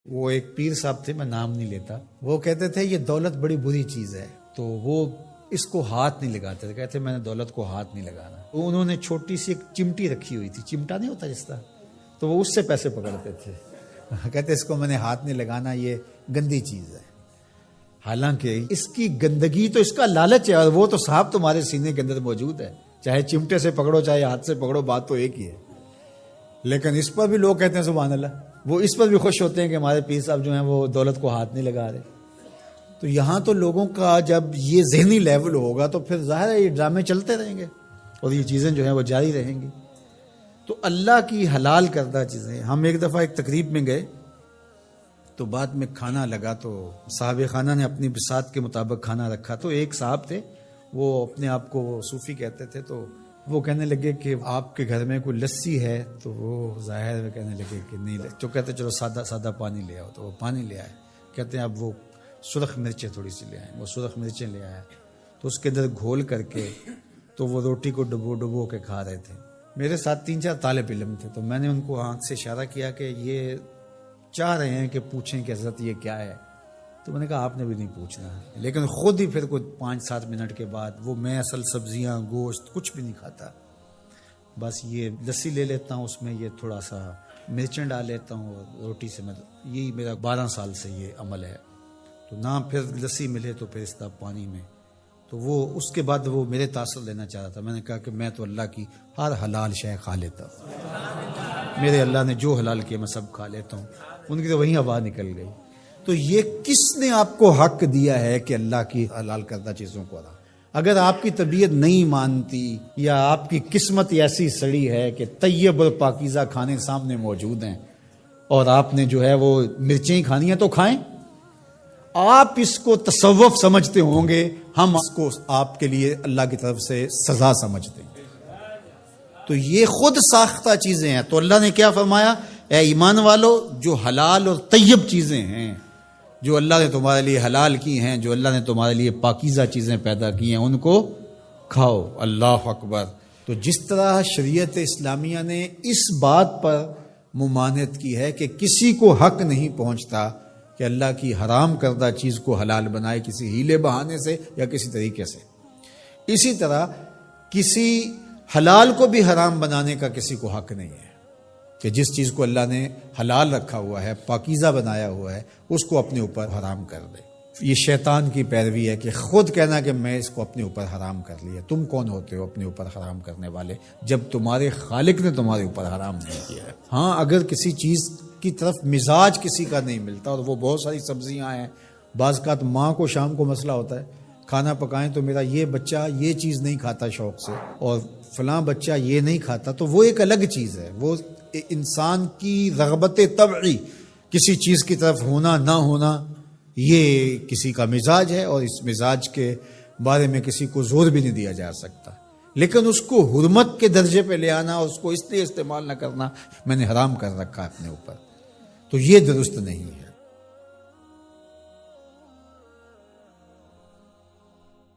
وہ ایک پیر صاحب تھے، میں نام نہیں لیتا، وہ کہتے تھے یہ دولت بڑی بری چیز ہے، تو وہ اس کو ہاتھ نہیں لگاتے تھے، کہتے میں نے دولت کو ہاتھ نہیں لگانا۔ انہوں نے چھوٹی سی ایک چمٹی رکھی ہوئی تھی، چمٹا نہیں ہوتا جس طرح، تو وہ اس سے پیسے پکڑتے تھے، کہتے اس کو میں نے ہاتھ نہیں لگانا، یہ گندی چیز ہے۔ حالانکہ اس کی گندگی تو اس کا لالچ ہے، اور وہ تو صاحب تمہارے سینے کے اندر موجود ہے، چاہے چمٹے سے پکڑو چاہے ہاتھ سے پکڑو، بات تو ایک ہی ہے۔ لیکن اس پر بھی لوگ کہتے ہیں سبحان اللہ، وہ اس پر بھی خوش ہوتے ہیں کہ ہمارے پیر صاحب جو ہیں وہ دولت کو ہاتھ نہیں لگا رہے۔ تو یہاں تو لوگوں کا جب یہ ذہنی لیول ہوگا تو پھر ظاہر ہے یہ ڈرامے چلتے رہیں گے اور یہ چیزیں جو ہیں وہ جاری رہیں گی۔ تو اللہ کی حلال کردہ چیزیں، ہم ایک دفعہ ایک تقریب میں گئے تو بعد میں کھانا لگا، تو صاحب خانہ نے اپنی بساط کے مطابق کھانا رکھا، تو ایک صاحب تھے وہ اپنے آپ کو صوفی کہتے تھے، تو وہ کہنے لگے کہ آپ کے گھر میں کوئی لسی ہے، تو وہ ظاہر میں کہنے لگے کہ نہیں، تو کہتے چلو سادہ سادہ پانی لے آؤ، تو وہ پانی لے آئے، کہتے ہیں اب وہ سرخ مرچیں تھوڑی سی لے آئیں، وہ سرخ مرچیں لے آیا، تو اس کے اندر گھول کر کے تو وہ روٹی کو ڈبو کے کھا رہے تھے۔ میرے ساتھ 3-4 طالب علم تھے، تو میں نے ان کو آنکھ سے اشارہ کیا کہ یہ چاہ رہے ہیں کہ پوچھیں کہ حضرت یہ کیا ہے، تو میں نے کہا آپ نے بھی نہیں پوچھنا، لیکن خود ہی پھر کوئی 5-7 منٹ کے بعد وہ میں اصل سبزیاں گوشت کچھ بھی نہیں کھاتا، بس یہ لسی لے لیتا ہوں، اس میں یہ تھوڑا سا مرچیں ڈال لیتا ہوں روٹی سے، میں یہی میرا 12 سال سے یہ عمل ہے، تو نہ پھر لسی ملے تو پھر اس طرح پانی میں۔ تو وہ اس کے بعد وہ میرے تاثر لینا چاہ رہا تھا، میں نے کہا کہ میں تو اللہ کی ہر حلال شے کھا لیتا ہوں، میرے اللہ نے جو حلال کیا میں سب کھا لیتا ہوں، ان کی تو وہیں ہوا نکل گئی۔ تو یہ کس نے آپ کو حق دیا ہے کہ اللہ کی حلال کردہ چیزوں کو حرام؟ اگر آپ کی طبیعت نہیں مانتی یا آپ کی قسمت ایسی سڑی ہے کہ طیب اور پاکیزہ کھانے سامنے موجود ہیں اور آپ نے جو ہے وہ مرچیں ہی کھانی ہیں تو کھائیں، آپ اس کو تصوف سمجھتے ہوں گے، ہم اس کو آپ کے لیے اللہ کی طرف سے سزا سمجھتے ہیں۔ تو یہ خود ساختہ چیزیں ہیں، تو اللہ نے کیا فرمایا؟ اے ایمان والو، جو حلال اور طیب چیزیں ہیں، جو اللہ نے تمہارے لیے حلال کی ہیں، جو اللہ نے تمہارے لیے پاکیزہ چیزیں پیدا کی ہیں، ان کو کھاؤ۔ اللہ اکبر۔ تو جس طرح شریعت اسلامیہ نے اس بات پر ممانعت کی ہے کہ کسی کو حق نہیں پہنچتا کہ اللہ کی حرام کردہ چیز کو حلال بنائے کسی ہیلے بہانے سے یا کسی طریقے سے، اسی طرح کسی حلال کو بھی حرام بنانے کا کسی کو حق نہیں ہے کہ جس چیز کو اللہ نے حلال رکھا ہوا ہے، پاکیزہ بنایا ہوا ہے، اس کو اپنے اوپر حرام کر دے۔ یہ شیطان کی پیروی ہے کہ خود کہنا کہ میں اس کو اپنے اوپر حرام کر لیا۔ تم کون ہوتے ہو اپنے اوپر حرام کرنے والے جب تمہارے خالق نے تمہارے اوپر حرام نہیں کیا ہے؟ ہاں، اگر کسی چیز کی طرف مزاج کسی کا نہیں ملتا، اور وہ بہت ساری سبزیاں ہیں، بعض اوقات ماں کو شام کو مسئلہ ہوتا ہے کھانا پکائیں تو میرا یہ بچہ یہ چیز نہیں کھاتا شوق سے اور فلاں بچہ یہ نہیں کھاتا، تو وہ ایک الگ چیز ہے، وہ انسان کی رغبت طبعی کسی چیز کی طرف ہونا نہ ہونا، یہ کسی کا مزاج ہے، اور اس مزاج کے بارے میں کسی کو زور بھی نہیں دیا جا سکتا، لیکن اس کو حرمت کے درجے پہ لے آنا، اس کو اس لیے استعمال نہ کرنا میں نے حرام کر رکھا ہے اپنے اوپر، تو یہ درست نہیں ہے۔